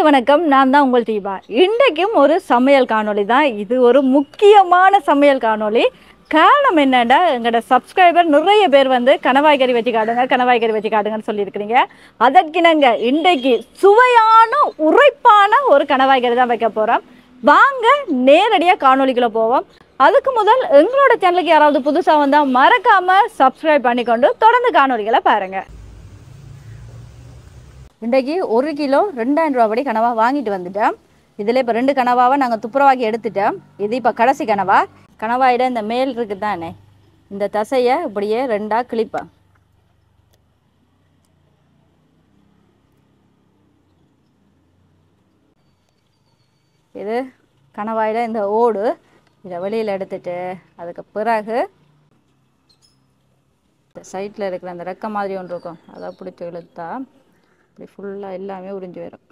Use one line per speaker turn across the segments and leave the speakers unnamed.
வணக்கம். நான் தான் உங்கள் தீபா. இன்றைக்கும் ஒரு சமையல் காணொளி தான். இது ஒரு முக்கியமான சமையல் காணொளி. காரணம் என்னன்னா, எங்களோட சப்ஸ்கிரைபர் நிறைய பேர் வந்து கணவாய் கறி வச்சு காட்டுங்கன்னு சொல்லியிருக்கிறீங்க. அதற்கிணங்க இன்றைக்கு சுவையான உரைப்பான ஒரு கணவாய் கறி தான் வைக்க போகிறோம். வாங்க நேரடியாக காணொலிக்குள்ளே போவோம். அதுக்கு முதல் எங்களோட சேனலுக்கு யாராவது புதுசாக வந்தால் மறக்காமல் சப்ஸ்கிரைப் பண்ணிக்கொண்டு தொடர்ந்து காணொலிகளை பாருங்கள். இன்றைக்கு 1 கிலோ 2000 ரூபா படி கனவா வாங்கிட்டு வந்துட்டோம். இதில் இப்போ 2 கனவாவை நாங்கள் துப்புரவாக்கி எடுத்துட்டோம். இது இப்போ கடைசி கனவா. கனவாயிட இந்த மேல் இருக்குது தானே, இந்த தசையை இப்படியே 2ஆக கிழிப்பேன். இது கனவாயிட இந்த ஓடு இதை வெளியில் எடுத்துட்டு அதுக்கு பிறகு சைட்டில் இருக்கிற அந்த ரெக்க மாதிரி ஒன்று இருக்கும், அதை பிடிச்சி இழுத்தா இப்படி ஃபுல்லாக எல்லாமே உறிஞ்சி வரும்.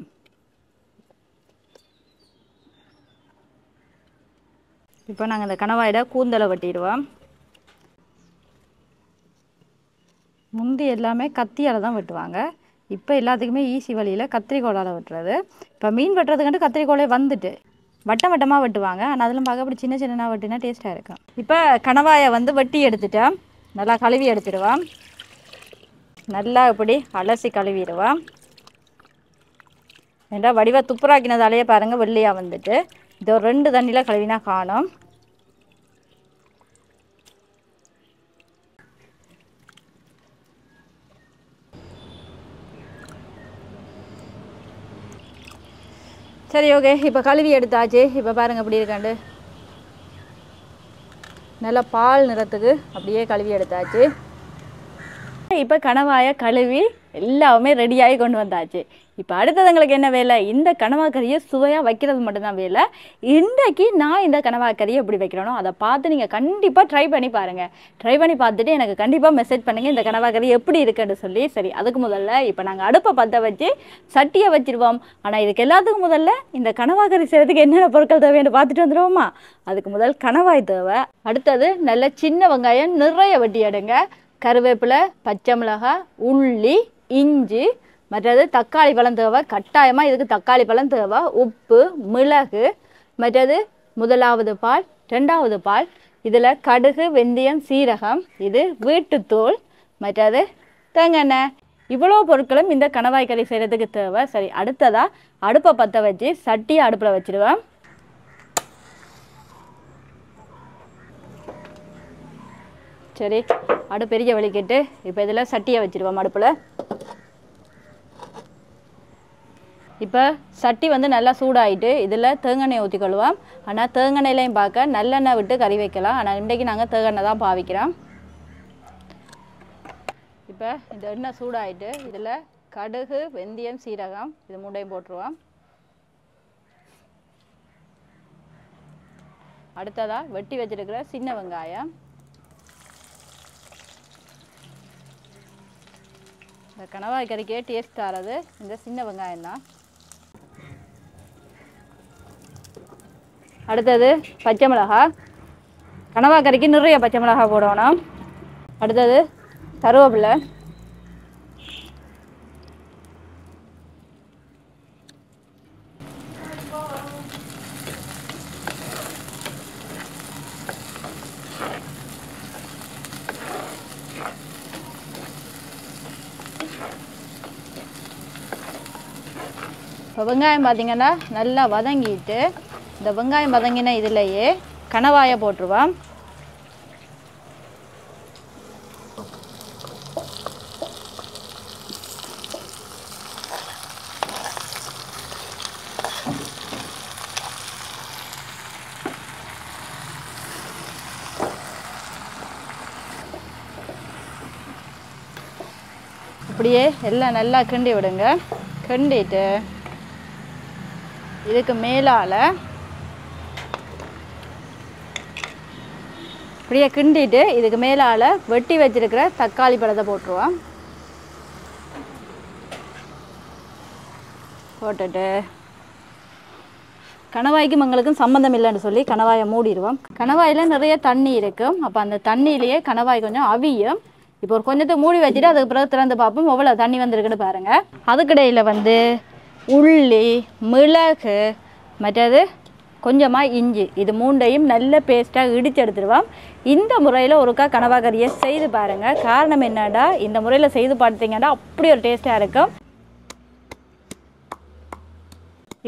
இப்போ நாங்கள் இந்த கணவாயிட கூந்தலை வெட்டிடுவோம். முந்தி எல்லாமே கத்தியால் தான் வெட்டுவாங்க. இப்போ எல்லாத்துக்குமே ஈஸி வழியில் கத்திரிக்கோளால் வெட்டுறது. இப்போ மீன் வெட்டுறதுக்காண்டு கத்திரிக்கோளே வந்துட்டு வட்டம் வட்டமாக வெட்டுவாங்க. ஆனால் அதெல்லாம் பார்க்க அப்படி சின்ன சின்னதாக வெட்டினா டேஸ்ட்டாக இருக்கும். இப்போ கணவாயை வந்து வெட்டி எடுத்துட்டேன். நல்லா கழுவி எடுத்துடுவோம். நல்லா இப்படி அலசி கழுவிடுவோம். ஏன்னா வடிவ துப்புராக்கினதாலேயே பாருங்கள் வெள்ளையாக வந்துட்டு. இது ஒரு 2 தண்ணியில் கழுவினா காணும். சரி, ஓகே. இப்போ கழுவி எடுத்தாச்சு. இப்போ பாருங்கள் அப்படி இருக்காண்டு நல்லா பால் நிறத்துக்கு அப்படியே கழுவி எடுத்தாச்சு. இப்போ கணவாயை கழுவி எல்லாமே ரெடியாகி கொண்டு வந்தாச்சு. இப்போ அடுத்தது எங்களுக்கு என்ன வேலை? இந்த கனவா கறியை சுவையாக வைக்கிறது மட்டும்தான் வேலை. இன்றைக்கு நான் இந்த கனவா கறியை எப்படி வைக்கிறேனோ அதை பார்த்து நீங்கள் கண்டிப்பாக ட்ரை பண்ணி பாருங்கள். ட்ரை பண்ணி பார்த்துட்டு எனக்கு கண்டிப்பாக மெசேஜ் பண்ணுங்கள் இந்த கனவா கறி எப்படி இருக்குன்னு சொல்லி. சரி, அதுக்கு முதல்ல இப்போ நாங்கள் அடுப்பை பற்ற வச்சு சட்டியை வச்சிருவோம். ஆனால் இதுக்கு எல்லாத்துக்கும் முதல்ல இந்த கனவா கறி செய்கிறதுக்கு என்னென்ன பொருட்கள் தேவைன்னு பார்த்துட்டு வந்துடுவோமா? அதுக்கு முதல் கணவாய் தேவை. அடுத்தது நல்ல சின்ன வெங்காயம் நிறைய வெட்டி எடுங்க. கருவேப்பிலை, பச்சை மிளகாய், உள்ளி, இஞ்சி, மற்றது தக்காளி பழம் தேவை. கட்டாயமாக இதுக்கு தக்காளி பழம் தேவை. உப்பு, மிளகு, மற்றது 1வது பால், 2வது பால். இதில் கடுகு, வெந்தயம், சீரகம், இது வீட்டுத்தூள், மற்றது தேங்காய். இவ்வளோ பொருட்களும் இந்த கணவாய் கறி செய்கிறதுக்கு தேவை. சரி, அடுத்ததாக அடுப்பை பற்ற வச்சு சட்டியை அடுப்பில் வச்சுடுவேன். சரி, அடுப்பு பெரிய வலிக்கிட்டு இப்போ இதில் சட்டியை வச்சுடுவோம் அடுப்பில். இப்போ சட்டி வந்து நல்லா சூடாகிட்டு இதில் தேங்காய் ஊற்றிக்கொள்வோம். ஆனால் தேங்காய்லையும் பார்க்க நல்லெண்ணெய் விட்டு கறி வைக்கலாம். ஆனால் இன்றைக்கு நாங்கள் தேங்காய் தான் பாவிக்கிறோம். இப்போ இந்த எண்ணெய் சூடாகிட்டு இதில் கடுகு, வெந்தயம், சீரகம் இது 3ஐயும் போட்டுருவோம். அடுத்ததாக வெட்டி வச்சிருக்கிற சின்ன வெங்காயம். இந்த கணவாய் கறிக்கே டேஸ்ட் ஆகிறது இந்த சின்ன வெங்காயம் தான். அடுத்தது பச்சை மிளகாய். கணவாய் கறிக்கு நிறைய பச்சை மிளகாய் போடணும். அடுத்தது கருவேப்பிலை. இப்போ வெங்காயம் பார்த்திங்கன்னா நல்லா வதங்கிட்டு இந்த வெங்காயம் வதங்கின இதிலையே கணவாயை போட்டுருவோம். இப்படியே எல்லாம் நல்லா கிண்டி விடுங்க. கிண்டிட்டு இதுக்கு மேலால் இப்படியே கிண்டிட்டு இதுக்கு மேலால் வெட்டி வச்சிருக்கிற தக்காளி பழத்தை போட்டுருவோம். போட்டுட்டு கணவாய்க்கும் எங்களுக்கும் சம்மந்தம் இல்லைன்னு சொல்லி கணவாயை மூடிடுவோம். கணவாயில் நிறைய தண்ணி இருக்கும். அப்போ அந்த தண்ணியிலேயே கணவாய் கொஞ்சம் அவியும். இப்போ ஒரு கொஞ்சத்தை மூடி வச்சுட்டு அதுக்கு பிறகு திறந்து பார்ப்போம் எவ்வளோ தண்ணி வந்திருக்குன்னு பாருங்கள். அதுக்கிடையில் வந்து உள்ளி, மிளகு, மற்றது கொஞ்சமாக இஞ்சி, இது மூண்டையும் நல்ல பேஸ்ட்டாக இடித்து எடுத்துடுவோம். இந்த முறையில் ஒருக்கா கனவா கறியை செய்து பாருங்கள். காரணம் என்னடா, இந்த முறையில் செய்து பார்த்தீங்கன்னா அப்படி ஒரு டேஸ்ட்டாக இருக்கும்.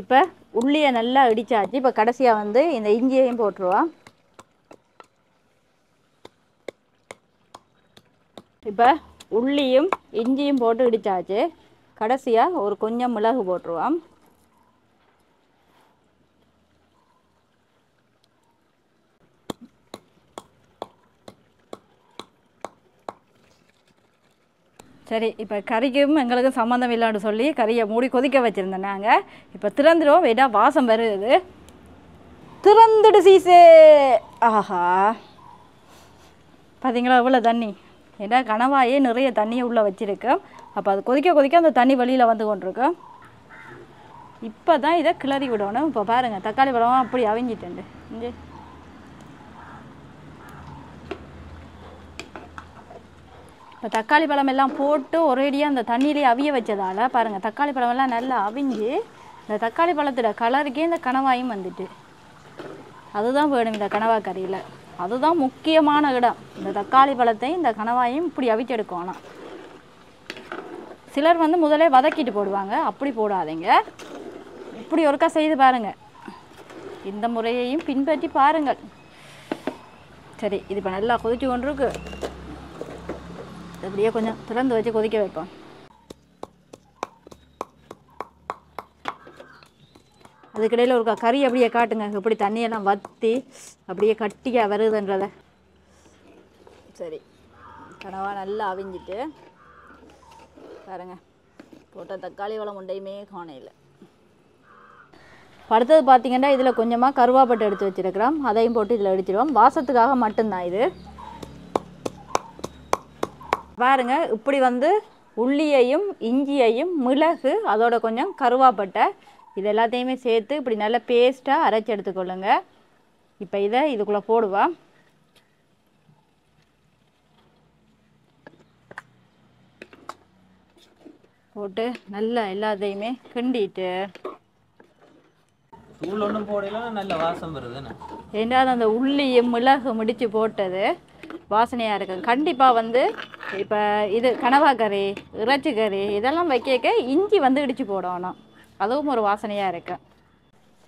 இப்போ உள்ளியை நல்லா இடித்தாச்சு. இப்போ கடைசியாக வந்து இந்த இஞ்சியையும் போட்டுருவோம். இப்போ உள்ளியும் இஞ்சியும் போட்டு இடித்தாச்சு. கடைசியாக ஒரு கொஞ்சம் மிளகு போட்டுருவோம். சரி, இப்போ கறிக்கும் எங்களுக்கும் சம்மந்தம் இல்லைன்னு சொல்லி கறியை மூடி கொதிக்க வச்சுருந்தேன் நாங்கள். இப்போ திறந்துடுவோம். வேடா வாசம் வருது. திறந்துடு சீசே. ஆஹா, பார்த்தீங்களா இவ்வளோ தண்ணி. ஏன்னா கணவாயே நிறைய தண்ணியை உள்ளே வச்சுருக்கேன். அப்போ அது கொதிக்க கொதிக்க அந்த தண்ணி வெளியில் வந்து கொண்டிருக்கோம். இப்போ தான் இதை கிளறி விடணும். இப்போ பாருங்கள், தக்காளி பழம் அப்படி அவிஞ்சிட்டு இங்கே. இப்போ தக்காளி பழம் எல்லாம் போட்டு ஒரேடியாக அந்த தண்ணியிலேயே அவிய வச்சதால் பாருங்கள், தக்காளி பழமெல்லாம் நல்லா அவிஞ்சு இந்த தக்காளி பழத்தோட கலருக்கே இந்த கணவாயும் வந்துட்டு. அதுதான் வேணும் இந்த கனவா கறியில். அதுதான் முக்கியமான இடம். இந்த தக்காளி பழத்தையும் இந்த கணவாயும் இப்படி அவிச்செடுக்கணும். சிலர் வந்து முதலே வதக்கிட்டு போடுவாங்க. அப்படி போடாதீங்க. இப்படி ஒருக்கா செய்து பாருங்கள். இந்த முறையையும் பின்பற்றி பாருங்கள். சரி, இது இப்போ நல்லா கொதிச்சு கொண்டிருக்கு. அப்படியே கொஞ்சம் திறந்து வச்சு கொதிக்க வைப்போம். அதுக்கிடையில் ஒரு கறி அப்படியே காட்டுங்க, எப்படி தண்ணியெல்லாம் வற்றி அப்படியே கட்டியாக வருதுன்றத. சரி, கனவா நல்லா அவிஞ்சிட்டு பாருங்க, போட்ட தக்காளி பழம் உண்டையுமே காணையில். அடுத்தது பார்த்தீங்கன்னா இதில் கொஞ்சமாக கருவாப்பட்டை எடுத்து வச்சுருக்கிறோம். அதையும் போட்டு இதில் அடிச்சிடுவோம். வாசத்துக்காக மட்டும்தான் இது. பாருங்க, இப்படி வந்து உள்ளியையும் இஞ்சியையும் மிளகு அதோட கொஞ்சம் கருவாப்பட்டை இது எல்லாத்தையுமே சேர்த்து இப்படி நல்லா பேஸ்ட்டாக அரைச்சி எடுத்துக்கொள்ளுங்க. இப்போ இதை இதுக்குள்ளே போடுவோம். போட்டு நல்லா எல்லாத்தையுமே கிண்டிட்டு
நல்ல வாசம் வருது.
ஏன்டாவது அந்த உள்ளியும் மிளகு முடிச்சு போட்டது வாசனையாக இருக்கும். கண்டிப்பாக வந்து இப்போ இது கனவா கறி, இறைச்சி கறி இதெல்லாம் வைக்க இஞ்சி வந்து இடித்து போடணும். அதுவும் ஒரு வாசனையாக இருக்கு.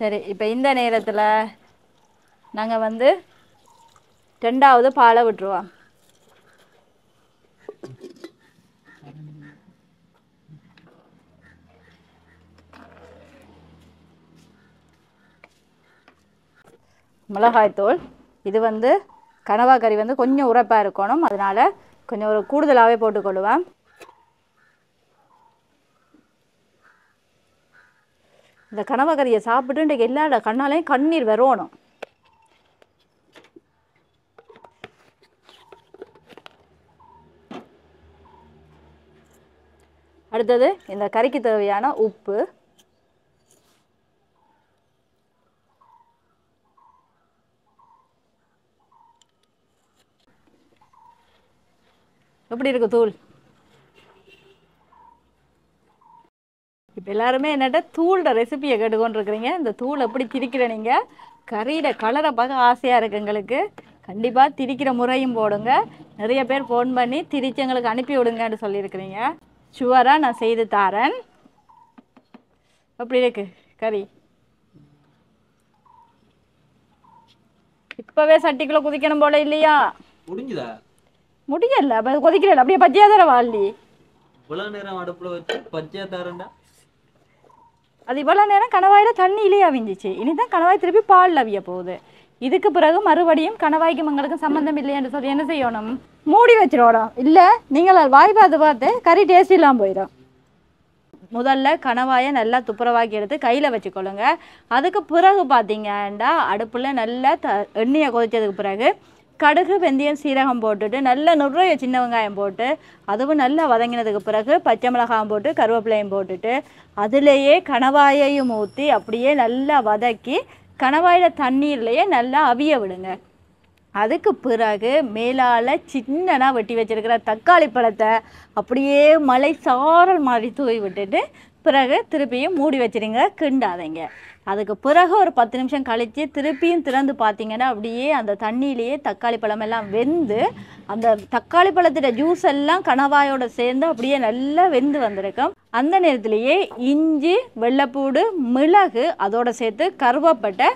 சரி, இப்போ இந்த நேரத்தில் நாங்கள் வந்து 2வது பாலை விட்டுருவோம். மிளகாய்த்தூள். இது வந்து கனவா கறி வந்து கொஞ்சம் உரைப்பாக இருக்கணும். அதனால் கொஞ்சம் ஒரு கூடுதலாகவே போட்டுக்கொள்ளுவேன். இந்த கனவா கறியை சாப்பிட்டு இன்றைக்கு எல்லா கண்ணாலையும் கண்ணீர் வரணும். அடுத்தது இந்த கறிக்கு தேவையான உப்பு. எப்படி இருக்கு தூள்? இப்போ எல்லாருமே என்னட்ட தூளோட ரெசிபியை கேட்டுக்கொண்டிருக்கிறீங்க. இந்த தூள் எப்படி திரிக்கிற நீங்கள்? கறியோட கலரை பார்க்க ஆசையாக இருக்குது எங்களுக்கு. கண்டிப்பாக திரிக்கிற முறையும் போடுங்க. நிறைய பேர் ஃபோன் பண்ணி திரிச்சு எங்களுக்கு அனுப்பி விடுங்கன்னு சொல்லியிருக்கிறீங்க. ஷுவராக நான் செய்து தாரேன். எப்படி இருக்கு கறி? இப்போவே சட்டிக்குள்ளே குதிக்கணும் போல இல்லையா?
முடிஞ்சுதா?
முடியல, அப்போ கொதிக்கிறேன். அப்படியே பச்சையா தர வாழி
இவ்வளோ நேரம் அடுப்பில் வச்சு பச்சையா தரேன்டா.
அது இவ்வளோ நேரம் கணவாயில் தண்ணியிலே அவிஞ்சிச்சு. இனிதான் கணவாய் திருப்பி பால் அவிய போகுது. இதுக்கு பிறகு மறுபடியும் கணவாய்க்கும் எங்களுக்கும் சம்மந்தம் இல்லைன்னு சொல்லி என்ன செய்யணும்? மூடி வச்சிடணும். இல்லை நீங்கள் வாய் பார்த்து கறி டேஸ்ட் இல்லாமல் போயிடும். முதல்ல கணவாயை நல்லா துப்புரவாக்கி எடுத்து கையில் வச்சுக்கொள்ளுங்க. அதுக்கு பிறகு பார்த்தீங்கன்னா அடுப்பில் நல்லா எண்ணெயை கொதிச்சதுக்கு பிறகு கடுகு, வெந்தயம், சீரகம் போட்டுட்டு நல்லா நிறைய சின்ன வெங்காயம் போட்டு அதுவும் நல்லா வதங்கினதுக்கு பிறகு பச்சை மிளகாயும் போட்டு கருவேப்பிலையும் போட்டுட்டு அதுலேயே கணவாயையும் ஊற்றி அப்படியே நல்லா வதக்கி கணவாயில் தண்ணீர்லேயே நல்லா அவிய விடுங்க. அதுக்கு பிறகு மேலால் சின்னனாக வெட்டி வச்சுருக்கிற தக்காளி பழத்தை அப்படியே மலை சாரல் மாதிரி தூவி விட்டுட்டு பிறகு திருப்பியும் மூடி வச்சிருங்க, கிண்டாதீங்க. அதுக்கு பிறகு ஒரு 10 நிமிஷம் கழித்து திருப்பியும் திறந்து பார்த்தீங்கன்னா அப்படியே அந்த தண்ணியிலேயே தக்காளி பழம் எல்லாம் வெந்து அந்த தக்காளி பழத்தோட ஜூஸ் எல்லாம் கணவாயோட சேர்ந்து அப்படியே நல்லா வெந்து வந்திருக்கும். அந்த நேரத்திலேயே இஞ்சி, வெள்ளைப்பூடு, மிளகு அதோட சேர்த்து கருவேப்பட்டை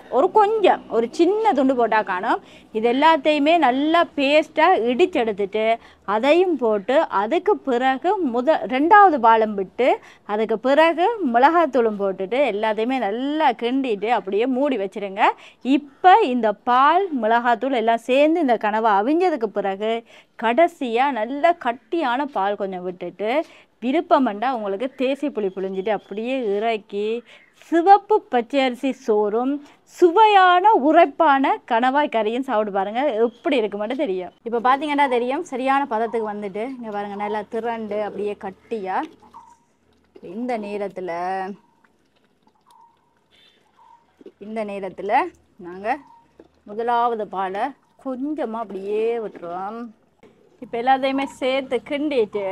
ஒரு சின்ன துண்டு போட்டால் காணும். இது எல்லாத்தையுமே நல்லா பேஸ்ட்டாக இடிச்செடுத்துட்டு அதையும் போட்டு அதுக்கு பிறகு ரெண்டாவது பாலம் விட்டு அதுக்கு பிறகு மிளகாத்தூளும் போட்டுட்டு எல்லாத்தையுமே நல்லா கிண்டிட்டு அப்படியே மூடி வச்சிருங்க. இப்போ இந்த பால், மிளகாத்தூள் எல்லாம் சேர்ந்து இந்த கனவை அவிஞ்சதுக்கு பிறகு கடைசியாக நல்ல கட்டியான பால் கொஞ்சம் விட்டுட்டு விருப்பம்ண்டா உங்களுக்கு தேசி புளி புழிஞ்சிட்டு அப்படியே இறக்கி சிவப்பு பச்சரிசி சோறும் சுவையான உரைப்பான கணவாய் கறியும் சாப்பிட்டு பாருங்கள், எப்படி இருக்குமென்னு தெரியும். இப்போ பார்த்தீங்கன்னா தெரியும் சரியான பதத்துக்கு வந்துட்டு இங்கே பாருங்கள் நல்லா திரண்டு அப்படியே கட்டியாக. இந்த நேரத்தில் நாங்கள் முதலாவது பாலை கொஞ்சமாக அப்படியே விட்டுருவோம். இப்போ எல்லாத்தையுமே சேர்த்து கிண்டிட்டு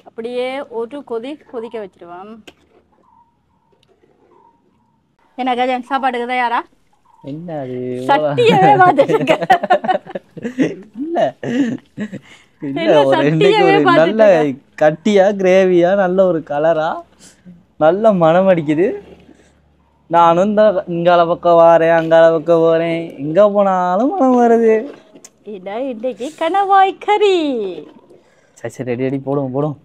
அப்படியே ஒரு கொதிக்க வச்சிருவோம். என்ன கஜன் சாப்பாட்டுக்கு தயாரா?
என்ன அது
சட்டியவே பார்த்துட்டு
இல்ல ஒரு நல்ல கட்டியா கிரேவியா நல்ல ஒரு கலரா நல்ல மனம் அடிக்குது. நானும் இந்த இங்கால பக்கம் வாரேன், அங்கால பக்கம் போறேன், எங்க போனாலும் மனம் வருது.
இன்னைக்கு கணவாய் கறி.
சரி ரெடி போடுவோம்.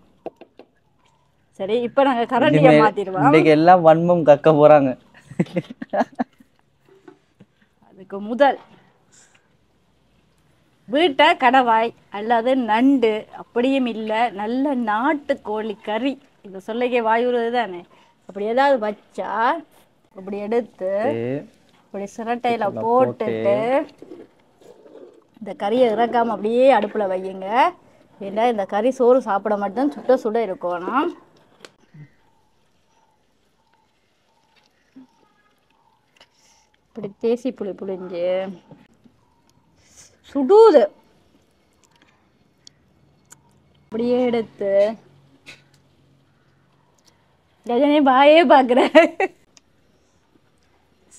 சரி, இப்ப நாங்க கரண்டியை மாத்திடுவோம்.
இன்னைக்கு எல்லாம் வன்மம் கக்க போறாங்க.
அதுக்கு முதல் வீட்டை கணவாய் அல்லது நண்டு அப்படியும் இல்லை நல்ல நாட்டு கோழி கறி, இதை சொல்லிக்கே வாயுறது தானே, அப்படி ஏதாவது வச்சா அப்படி எடுத்து இப்படி சிரட்டையில போட்டுட்டு இந்த கறியை இறக்காம அப்படியே அடுப்புல வையுங்க. ஏன்னா இந்த கறி சோறு சாப்பிட மட்டும் சுட இருக்கணும். இப்படி தேசி புளி புளிஞ்சு சுடுது அப்படியே எடுத்து கஜனே பாயே பாக்குற.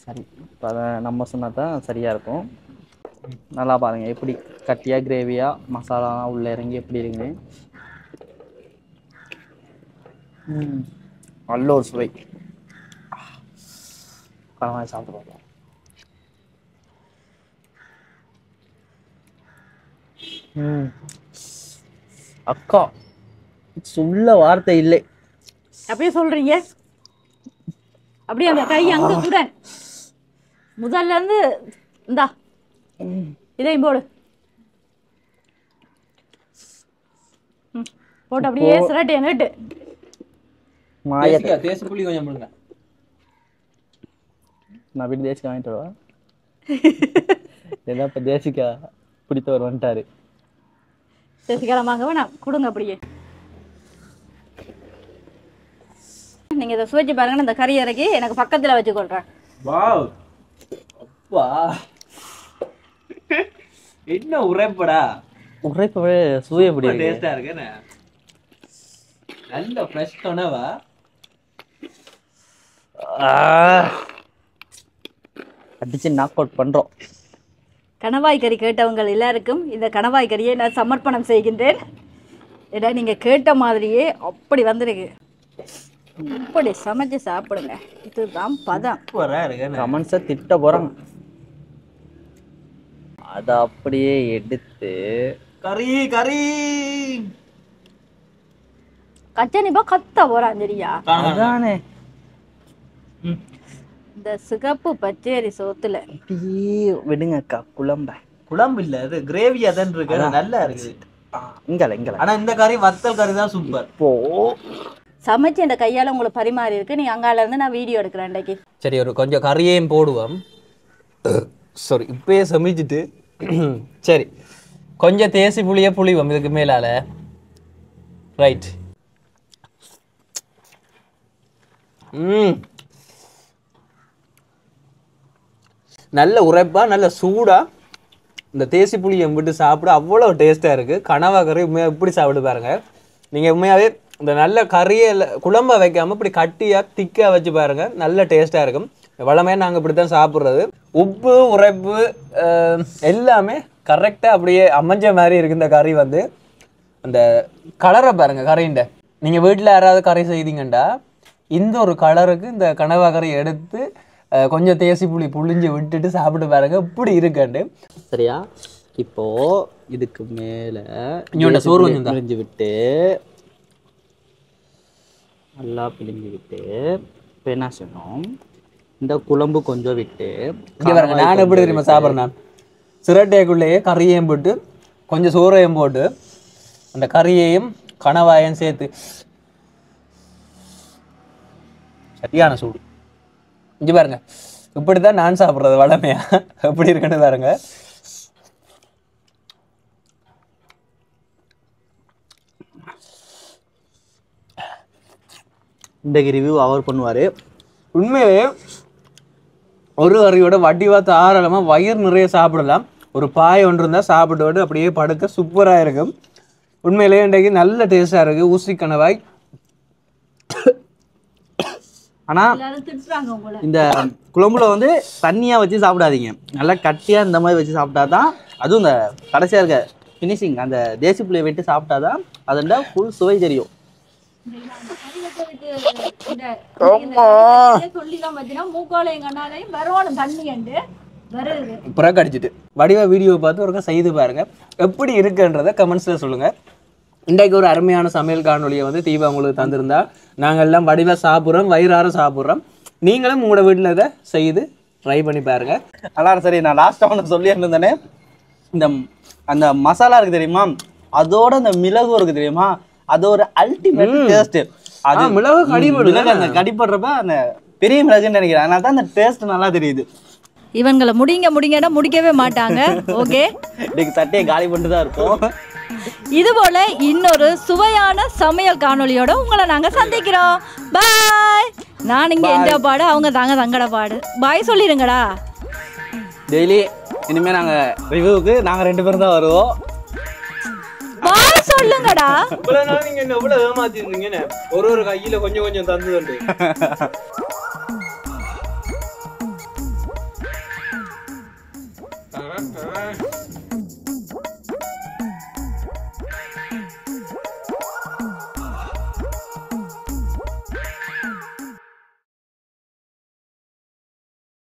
சரி, இப்போ அதை நம்ம சொன்னாதான் சரியா இருக்கும். நல்லா பாருங்க எப்படி கட்டியா கிரேவியா மசாலாலாம் உள்ள இறங்கி எப்படி இருக்குங்க. நல்ல ஒரு சுவை. கனவாய் சாப்பிடுவோம். அக்கா சொல்ல வார்த்தை இல்லை.
அப்படியே சொல்றீங்க? அப்படியே அந்த கை அங்க கூட முதல்ல இருந்து இந்தா இதையும் போடு. போட்டு அப்படியே சிரட்டை நட்டு
தேசி புளி கொஞ்சம் பண்ணுங்க.
நான் வீட்டு தேசிக்கா வாங்கிட்டு வருவா. ஏன்னா இப்போ தேசிக்கா பிடித்தவர் வந்துட்டாரு.
தேசிக்காரமாக வேணாம் கொடுங்க அப்படியே. நீங்க இதை சுவைச்சு பாருங்க. இந்த கறி இறக்கி எனக்கு பக்கத்துல வச்சு கொள்றேன்.
வாவ் அப்பா என்ன உரைப்படா,
உரைப்பவே சுவை எப்படி
டேஸ்டா இருக்கு. நல்ல ஃப்ரெஷ் கனவா.
அடிச்சு நாக் அவுட் பண்றோம்.
கணவாய் கறி கேட்டவங்க எல்லாருக்கும் இந்த கணவாய் கறியை நான் சமர்ப்பணம் செய்கின்றேன். ஏன்னா நீங்க கேட்ட மாதிரியே அப்படி வந்திருக்கு. இப்படி சமைச்சு சாப்பிடுங்க, இதுதான் பதம்.
கமெண்ட்ஸை திட்ட போறாங்க. அதை அப்படியே எடுத்து
கறி கறி
கச்சனிப்பா கத்த போறான் சரியா?
அதானே
இந்த சிகப்பு பச்சேரி சோத்துல
அப்படியே விடுங்க அக்கா.
குழம்பு இல்ல, அது கிரேவியா தான் இருக்கு. நல்லா இருக்கு.
இங்கல
ஆனா இந்த கறி வத்தல் கறி தான் சூப்பர்.
இப்போ
சமைச்சு இந்த கையால உங்களுக்கு பரிமாறி இருக்கு. நீங்க அங்கால இருந்து நான் வீடியோ எடுக்கிறேன் இன்றைக்கு.
சரி, ஒரு கொஞ்சம் கறியையும் போடுவோம். சாரி, இப்பயே சமைச்சிட்டு சரி கொஞ்சம் தேசி புளிய புளிவோம் இதுக்கு மேலால. ரைட். நல்ல உரைப்பா நல்ல சூடா இந்த தேசி புளியை விட்டு சாப்பிட அவ்வளோ டேஸ்டா இருக்கு. கனவா கறி எப்படி சாப்பிட்டு பாருங்க. நீங்கள் உண்மையாகவே இந்த நல்ல கறியை குழம்பை வைக்காமல் இப்படி கட்டியாக திக்காக வச்சு பாருங்கள், நல்ல டேஸ்ட்டாக இருக்கும். வளமையாக நாங்கள் இப்படி தான் சாப்பிட்றது. உப்பு உரைப்பு எல்லாமே கரெக்டாக அப்படியே அமைஞ்ச மாதிரி இருக்குது. இந்த கறி வந்து அந்த கலரை பாருங்கள் கறிண்ட. நீங்கள் வீட்டில் யாராவது கறி செய்தீங்கண்டா இந்த ஒரு கலருக்கு இந்த கனவா கறியை எடுத்து கொஞ்சம் தேசி புளி புளிஞ்சு விட்டுட்டு சாப்பிட்டு பாருங்க இப்படி இருக்குண்டு. சரியா? இப்போ இதுக்கு மேலே சோறு கொஞ்சம் பிழிஞ்சு விட்டு நல்லா பிழிஞ்சு விட்டு இப்போ என்ன செய்யணும், இந்த குழம்பு கொஞ்சம் விட்டு பாருங்க. நான் எப்படி தெரியுமா சாப்பிட்றேன், நான் சிரட்டைக்குள்ளேயே கறியையும் போட்டு கொஞ்சம் சோறையும் போட்டு அந்த கறியையும் கணவாயும் சேர்த்து சரியான சூடு. இங்கே பாருங்க, இப்படிதான் நான் சாப்பிட்றது வளமையா. எப்படி இருக்குன்னு பாருங்க. இந்த ரிவ்யூ அவர் பண்ணுவார். உண்மையிலே ஒரு கறியோட வட்டிவா தாராளமாக வயிறு நிறைய சாப்பிடலாம். ஒரு பாய் ஒன்று இருந்தால் சாப்பிட்டு அப்படியே படுக்க சூப்பராக இருக்கும். உண்மையிலேயே இன்றைக்கு நல்ல டேஸ்டாக இருக்குது ஊசி கணவாய். ஆனால் இந்த குழம்புல வந்து தண்ணியாக வச்சு சாப்பிடாதீங்க, நல்லா கட்டியாக இந்த மாதிரி வச்சு சாப்பிட்டா தான், அதுவும் இந்த கடைசியாக இருக்க ஃபினிஷிங் அந்த தேசி புளியை விட்டு சாப்பிட்டா தான் அதோட ஃபுல் சுவை தெரியும். புறக்கடிச்சிட்டு வடிவா வீடியோ பார்த்து ஒருக்கா செய்து பாருங்க, எப்படி இருக்குன்றத கமெண்ட்ஸ்ல சொல்லுங்க. இன்றைக்கு ஒரு அருமையான சமையல் காணொலியை வந்து தீபா உங்களுக்கு தந்திருந்தா நாங்கள் எல்லாம் வடிவாக சாப்பிட்றோம், வயிறார சாப்பிட்றோம். நீங்களும் உங்களோட வீட்டில் இதை செய்து ட்ரை பண்ணி பாருங்க.
நல்லா சரி. நான் லாஸ்ட்டாக ஒன்று சொல்லி இருந்தேனே, இந்த அந்த மசாலா இருக்குது தெரியுமா, அதோட அந்த மிளகு இருக்குது தெரியுமா, அது ஒரு அல்டிமேட் டேஸ்ட். அது
மிளகு கடிபடுது,
அந்த கடிப்படுறப்ப அந்த பெரிய மிளகுன்னு நினைக்கிறேன், அதனால தான் அந்த டேஸ்ட் நல்லா தெரியுது.
இவங்களை முடிங்கன்னா முடிக்கவே மாட்டாங்க. ஓகே,
இன்னைக்கு சட்டையை காலி பண்ணிட்டு தான் இருப்போம்.
இதுபோல இன்னொரு சுவையான சமையல் காணொலியோட உங்களை நாங்க சந்திக்கிறோம். பாய். நான் இங்க எந்த பாடு, அவங்க தாங்க தங்கட பாடு. பாய் சொல்லிடுங்கடா.
டெய்லி இனிமே நாங்க ரிவ்யூவுக்கு நாங்க 2 பேரும் தான் வருவோம்.
பாய் சொல்லுங்கடா.
இவ்வளவு நாள் நீங்க என்ன எவ்வளவு ஏமாத்திருந்தீங்கன்னு ஒரு கையில கொஞ்சம் கொஞ்சம் தந்து